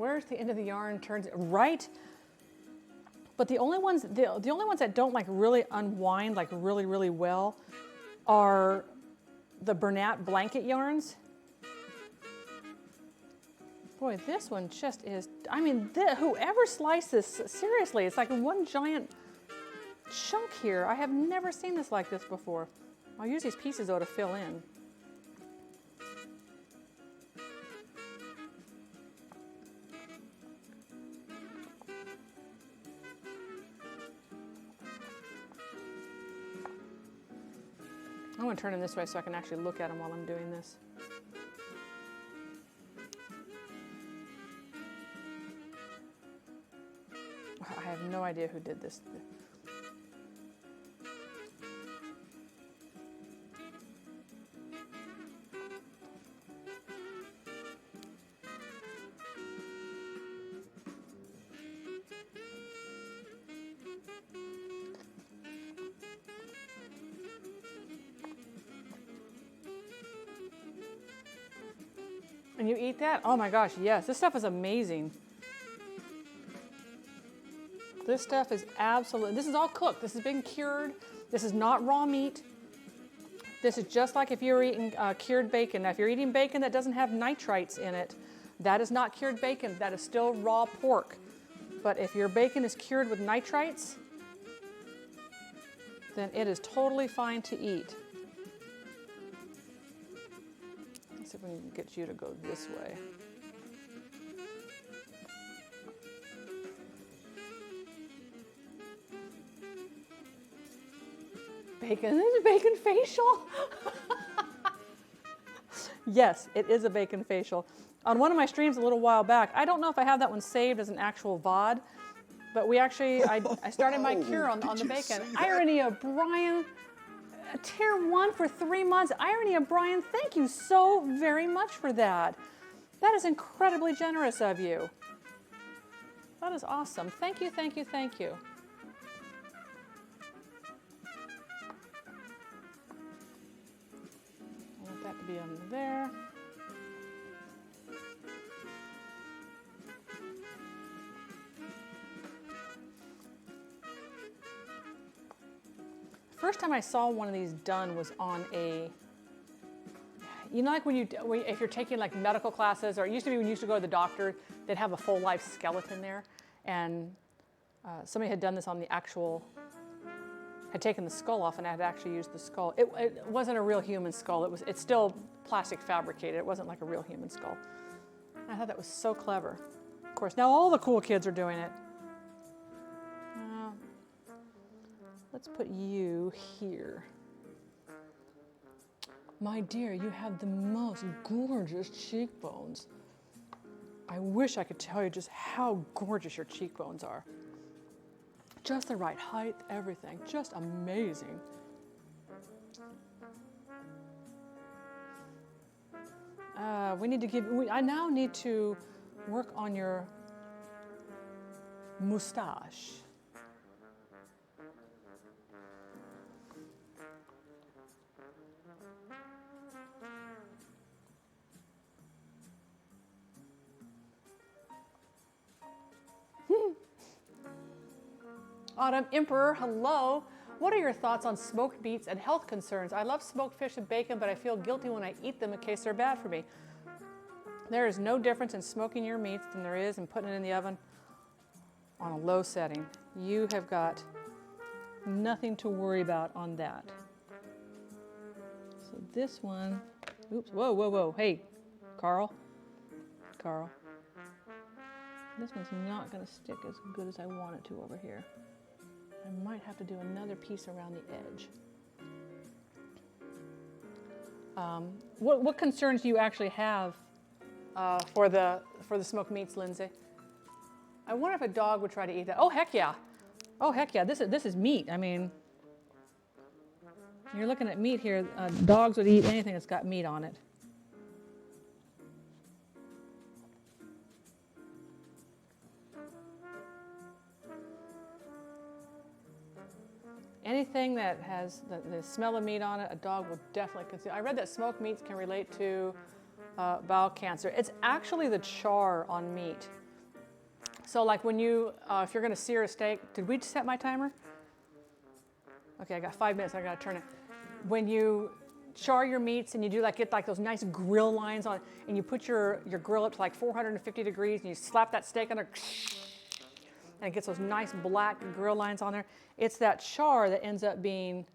Where's the end of the yarn turns right? But the only ones that don't like really unwind like really, really well are the Bernat blanket yarns. Boy, this one just is, I mean, whoever sliced this, seriously, it's like one giant chunk here. I have never seen this like this before. I'll use these pieces though to fill in. I'm going to turn them this way so I can actually look at them while I'm doing this. I have no idea who did this. And you eat that? Oh my gosh, yes. This stuff is amazing. This stuff is absolutely, this is all cooked. This has been cured. This is not raw meat. This is just like if you were eating cured bacon. Now, if you're eating bacon that doesn't have nitrites in it, that is not cured bacon. That is still raw pork. But if your bacon is cured with nitrites, then it is totally fine to eat. Let's see if we can get you to go this way. Bacon, this is a bacon facial. Yes, it is a bacon facial. On one of my streams a little while back, I don't know if I have that one saved as an actual VOD, but we actually, I started my cure on the bacon. Irony of Brian, tier 1 for 3 months. Irony of Brian, thank you so very much for that. That is incredibly generous of you. That is awesome. Thank you, thank you, thank you. I want that to be under there. First time I saw one of these done was on a, you know, like if you're taking like medical classes, or it used to be when you used to go to the doctor, they'd have a full life skeleton there, and somebody had done this on the actual, had taken the skull off and had actually used the skull. It wasn't a real human skull. It's still plastic fabricated. It wasn't like a real human skull. And I thought that was so clever. Of course, now all the cool kids are doing it. Let's put you here. My dear, you have the most gorgeous cheekbones. I wish I could tell you just how gorgeous your cheekbones are. Just the right height, everything. Just amazing. I now need to work on your mustache. Autumn Emperor, hello. What are your thoughts on smoked meats and health concerns? I love smoked fish and bacon, but I feel guilty when I eat them in case they're bad for me. There is no difference in smoking your meats than there is in putting it in the oven on a low setting. You have got nothing to worry about on that. So this one, oops, whoa, whoa, whoa. Hey, Carl. This one's not going to stick as good as I want it to over here. I might have to do another piece around the edge. What concerns do you actually have for the smoked meats, Lindsay? I wonder if a dog would try to eat that. Oh heck yeah! Oh heck yeah! This is meat. I mean, you're looking at meat here. Dogs would eat anything that's got meat on it. Anything that has the smell of meat on it, a dog will definitely consume. I read that smoked meats can relate to bowel cancer. It's actually the char on meat. So like when you, if you're going to sear a steak, did we set my timer? Okay, I got 5 minutes. I got to turn it. When you char your meats and you do like get like those nice grill lines on, and you put your grill up to like 450 degrees, and you slap that steak on there, and it gets those nice black grill lines on there. It's that char that ends up being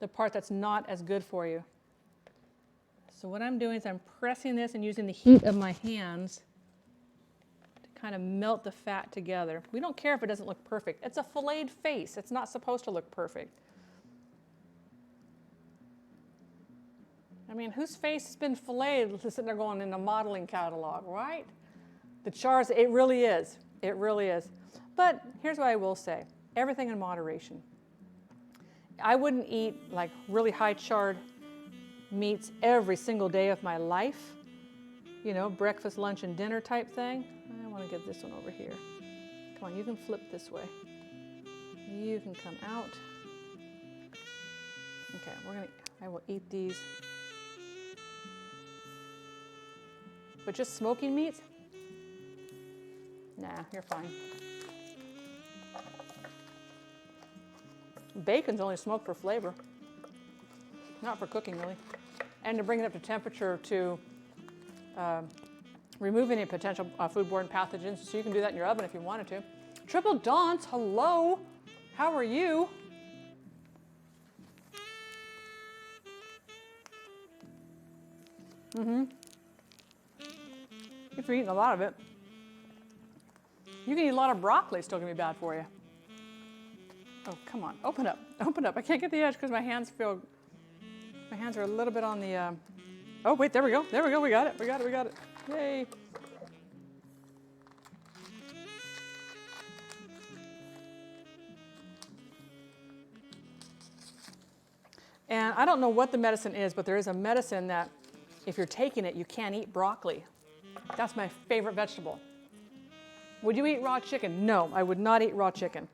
the part that's not as good for you. So what I'm doing is I'm pressing this and using the heat of my hands to kind of melt the fat together. We don't care if it doesn't look perfect. It's a filleted face. It's not supposed to look perfect. I mean, whose face has been filleted sitting there going in a modeling catalog, right? The chars, it really is. It really is. But here's what I will say. Everything in moderation. I wouldn't eat like really high charred meats every single day of my life. You know, breakfast, lunch, and dinner type thing. I want to get this one over here. Come on, you can flip this way. You can come out. Okay, I will eat these. But just smoking meats? Nah, you're fine. Bacon's only smoked for flavor, not for cooking really. And to bring it up to temperature to remove any potential foodborne pathogens. So you can do that in your oven if you wanted to. Triple Dance, hello. How are you? If you're eating a lot of it, you can eat a lot of broccoli, it's still gonna be bad for you. Oh, come on, open up, open up. I can't get the edge because my hands are a little bit on the, oh wait, there we go, we got it. Yay. And I don't know what the medicine is, but there is a medicine that if you're taking it, you can't eat broccoli. That's my favorite vegetable. Would you eat raw chicken? No, I would not eat raw chicken.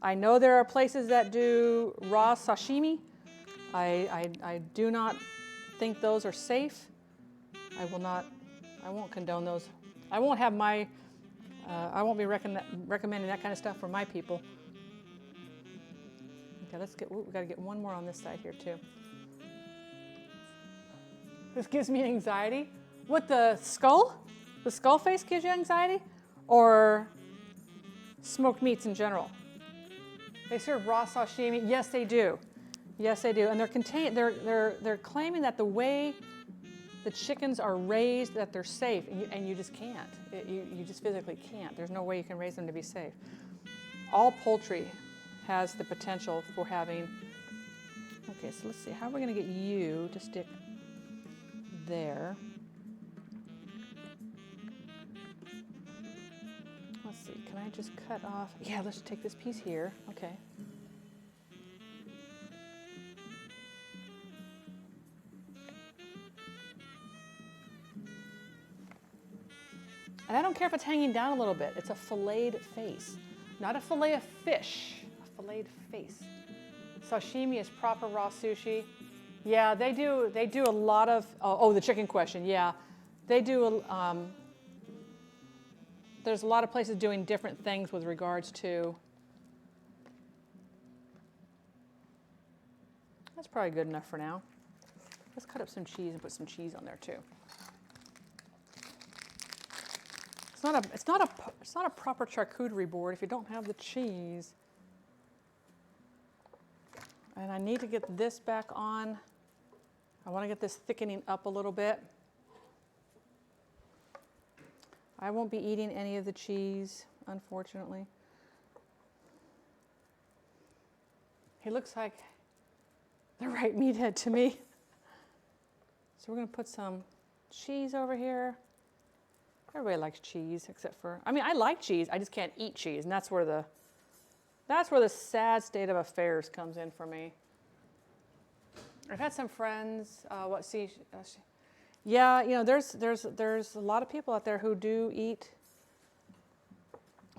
I know there are places that do raw sashimi. I do not think those are safe. I won't condone those. I won't have I won't be recommending that kind of stuff for my people. Okay, we gotta get one more on this side here too. This gives me anxiety. What, the skull? The skull face gives you anxiety? Or smoked meats in general? They serve raw sashimi. Yes, they do. Yes, they do. And they're claiming that the way the chickens are raised, that they're safe, and you just can't. You just physically can't. There's no way you can raise them to be safe. All poultry has the potential for having. Okay, so let's see. How are we going to get you to stick there? Let's see, can I just cut off? Yeah, let's take this piece here. Okay. And I don't care if it's hanging down a little bit. It's a filleted face, not a fillet of fish, a filleted face. Sashimi is proper raw sushi. Yeah, they do a lot of, the chicken question, yeah. They do, there's a lot of places doing different things with regards to, that's probably good enough for now. Let's cut up some cheese and put some cheese on there too. It's not a proper charcuterie board if you don't have the cheese. And I need to get this back on. I want to get this thickening up a little bit. I won't be eating any of the cheese, unfortunately. He looks like the right meathead to me. So we're going to put some cheese over here. Everybody likes cheese, except for, I mean, I like cheese, I just can't eat cheese, and that's where the sad state of affairs comes in for me. I've had some friends, yeah, you know, there's a lot of people out there who do eat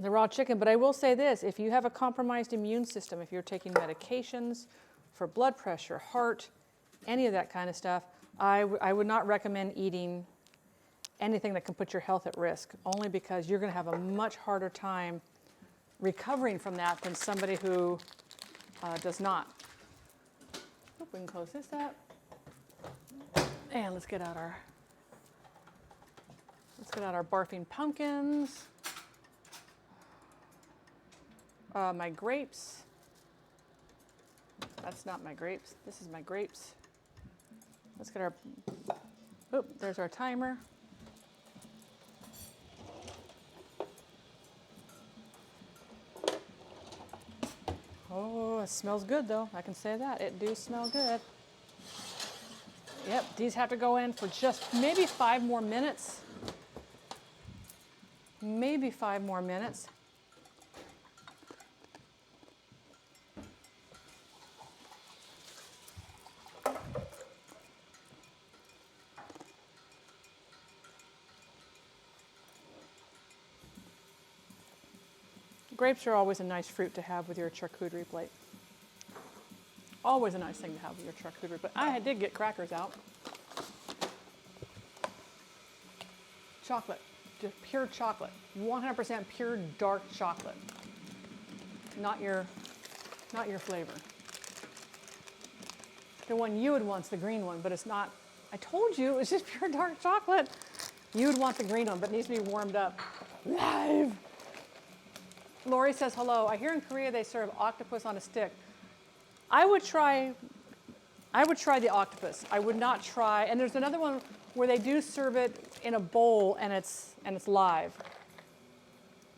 the raw chicken, but I will say this, if you have a compromised immune system, if you're taking medications for blood pressure, heart, any of that kind of stuff, I would not recommend eating anything that can put your health at risk, only because you're going to have a much harder time recovering from that than somebody who does not. Oop, we can close this up. And let's get out our barfing pumpkins. My grapes. That's not my grapes. This is my grapes. Let's get our, oop, there's our timer. Oh, it smells good though. I can say that. It do smell good. Yep, these have to go in for just maybe 5 more minutes. Maybe 5 more minutes. Grapes are always a nice fruit to have with your charcuterie plate. Always a nice thing to have with your charcuterie plate. I did get crackers out. Chocolate, just pure chocolate. 100% pure dark chocolate. Not your flavor. The one you would want's the green one, but it's not. I told you, it's just pure dark chocolate. You would want the green one, but it needs to be warmed up. Live! Lori says, hello. I hear in Korea they serve octopus on a stick. I would try the octopus. I would not try, and there's another one where they do serve it in a bowl and it's live.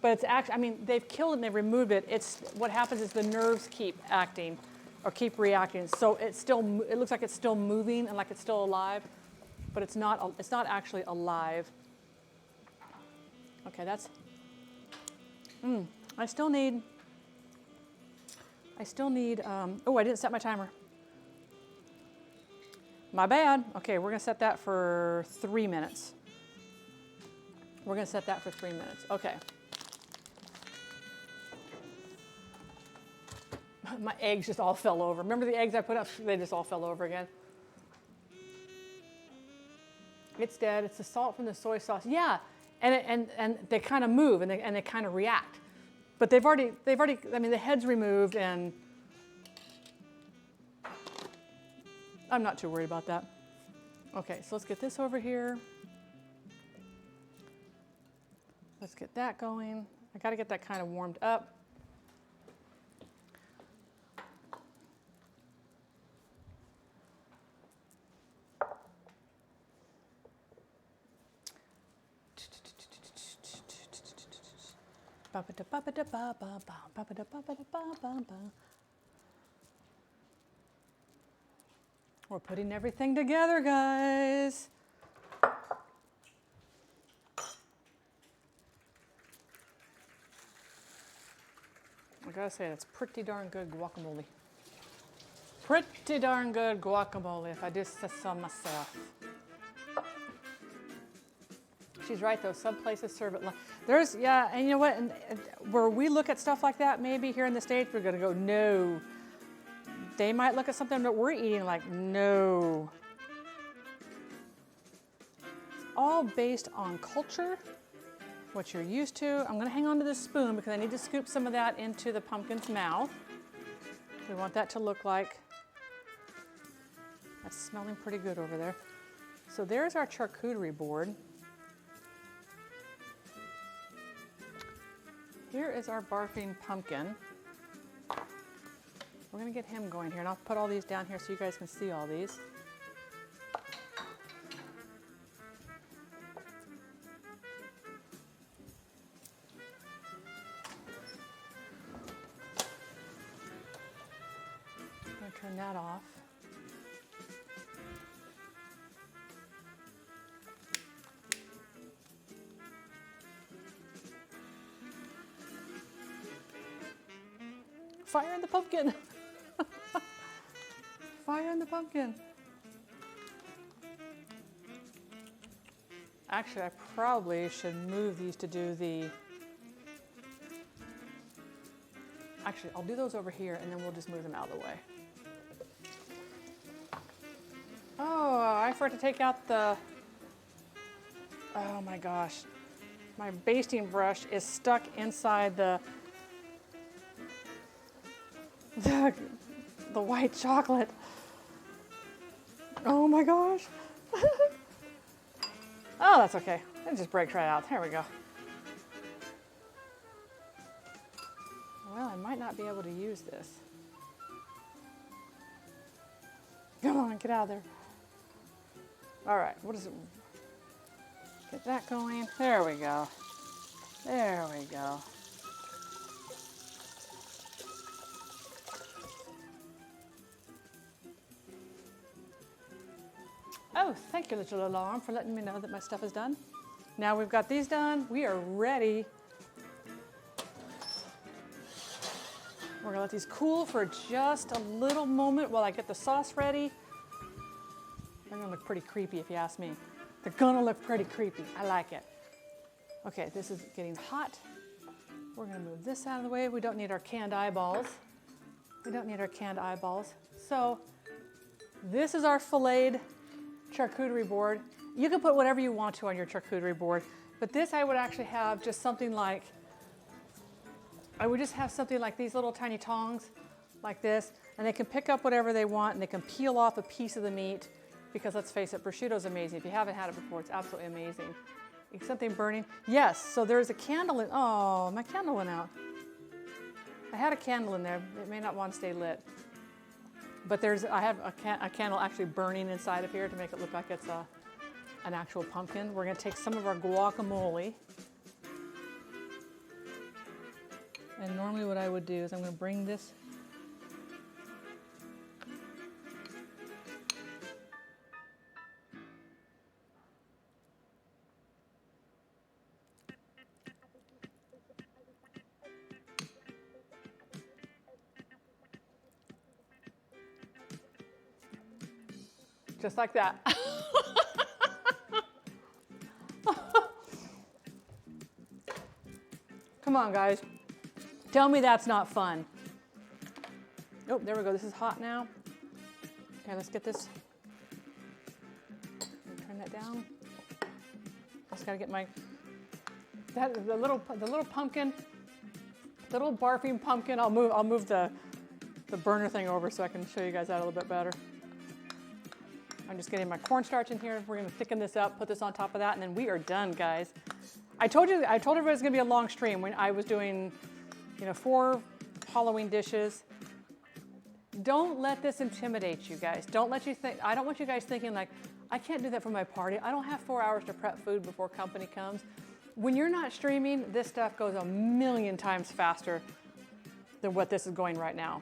But it's actually, I mean, they've killed it and they've removed it. It's, what happens is the nerves keep acting or keep reacting. So it looks like it's still moving and like it's still alive, but it's not actually alive. Okay, that's, I still need, oh, I didn't set my timer. My bad. Okay, we're gonna set that for 3 minutes. We're gonna set that for 3 minutes. Okay. My eggs just all fell over. Remember the eggs I put up? They just all fell over again. It's dead. It's the salt from the soy sauce. Yeah, and they kind of move and they kind of react. But they've already, I mean, the head's removed and I'm not too worried about that. Okay, so let's get this over here. Let's get that going. I gotta get that kind of warmed up. We're putting everything together, guys. I gotta say, that's pretty darn good guacamole. Pretty darn good guacamole, if I do say so myself. She's right though, some places serve it. There's, yeah, and you know what, and where we look at stuff like that, maybe here in the States, we're gonna go, no. They might look at something that we're eating like, no. It's all based on culture, what you're used to. I'm gonna hang on to this spoon because I need to scoop some of that into the pumpkin's mouth. We want that to look like, that's smelling pretty good over there. So there's our charcuterie board. Here is our barfing pumpkin. We're gonna get him going here, and I'll put all these down here so you guys can see all these. I'm gonna turn that off. Fire in the pumpkin. Fire in the pumpkin. Actually, I probably should move these to do the, actually, I'll do those over here and then we'll just move them out of the way. Oh, I forgot to take out the Oh my gosh. My basting brush is stuck inside the white chocolate. Oh my gosh. Oh, that's okay. It just breaks right out. There we go. Well, I might not be able to use this. Come on, get out of there. All right, what is it? Get that going. There we go. There we go. Oh, thank you, little alarm, for letting me know that my stuff is done. Now we've got these done. We are ready. We're gonna let these cool for just a little moment while I get the sauce ready. They're gonna look pretty creepy if you ask me. They're gonna look pretty creepy. I like it. Okay, this is getting hot. We're gonna move this out of the way. We don't need our canned eyeballs. We don't need our canned eyeballs. So this is our filleted charcuterie board. You can put whatever you want to on your charcuterie board, but this I would actually have just something like, I would just have something like these little tiny tongs like this, and they can pick up whatever they want and they can peel off a piece of the meat, because let's face it, prosciutto's amazing. If you haven't had it before, it's absolutely amazing. Something burning. Yes, so there's a candle in, oh, my candle went out. I had a candle in there. It may not want to stay lit. But I have a candle actually burning inside of here to make it look like it's an actual pumpkin. We're gonna take some of our guacamole. And normally what I would do is I'm gonna bring this just like that. Come on, guys. Tell me that's not fun. Oh, there we go. This is hot now. Okay, let's get this. Turn that down. Just gotta get the little pumpkin, the little barfing pumpkin. I'll move the burner thing over so I can show you guys that a little bit better. I'm just getting my cornstarch in here. We're gonna thicken this up, put this on top of that, and then we are done, guys. I told everybody it's gonna be a long stream when I was doing, 4 Halloween dishes. Don't let this intimidate you guys. I don't want you guys thinking like, I can't do that for my party. I don't have 4 hours to prep food before company comes. When you're not streaming, this stuff goes a million times faster than what this is going right now.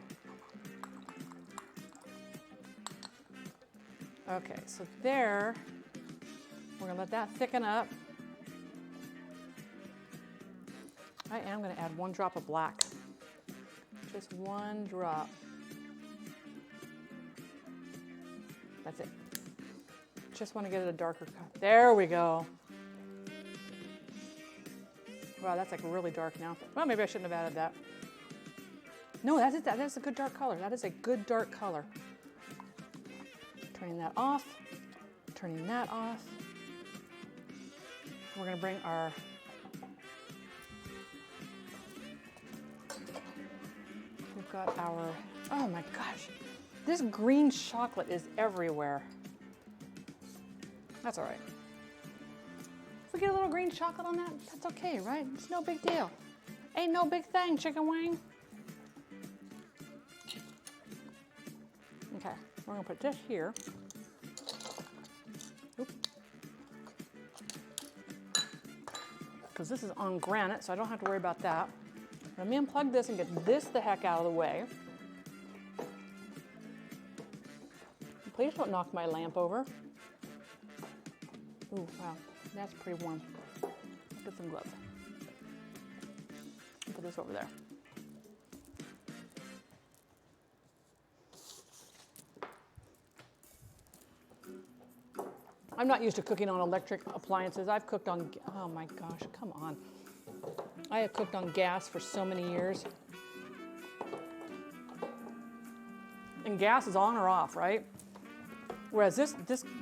Okay, so there, we're gonna let that thicken up. I am gonna add 1 drop of black. Just 1 drop. That's it. Just wanna get it a darker color. There we go. Wow, that's like really dark now. Well, maybe I shouldn't have added that. No, that's a good dark color. That is a good dark color. Turning that off, turning that off. We're gonna bring we've got our, oh my gosh, this green chocolate is everywhere. That's all right. If we get a little green chocolate on that, that's okay, right? It's no big deal. Ain't no big thing, chicken wing. Okay, we're gonna put this here. Because this is on granite, so I don't have to worry about that. Let me unplug this and get this the heck out of the way. Please don't knock my lamp over. Ooh, wow, that's pretty warm. Put some gloves. Put this over there. I'm not used to cooking on electric appliances. I've cooked on, oh my gosh, come on. I have cooked on gas for so many years. And gas is on or off, right? Whereas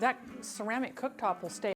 that ceramic cooktop will stay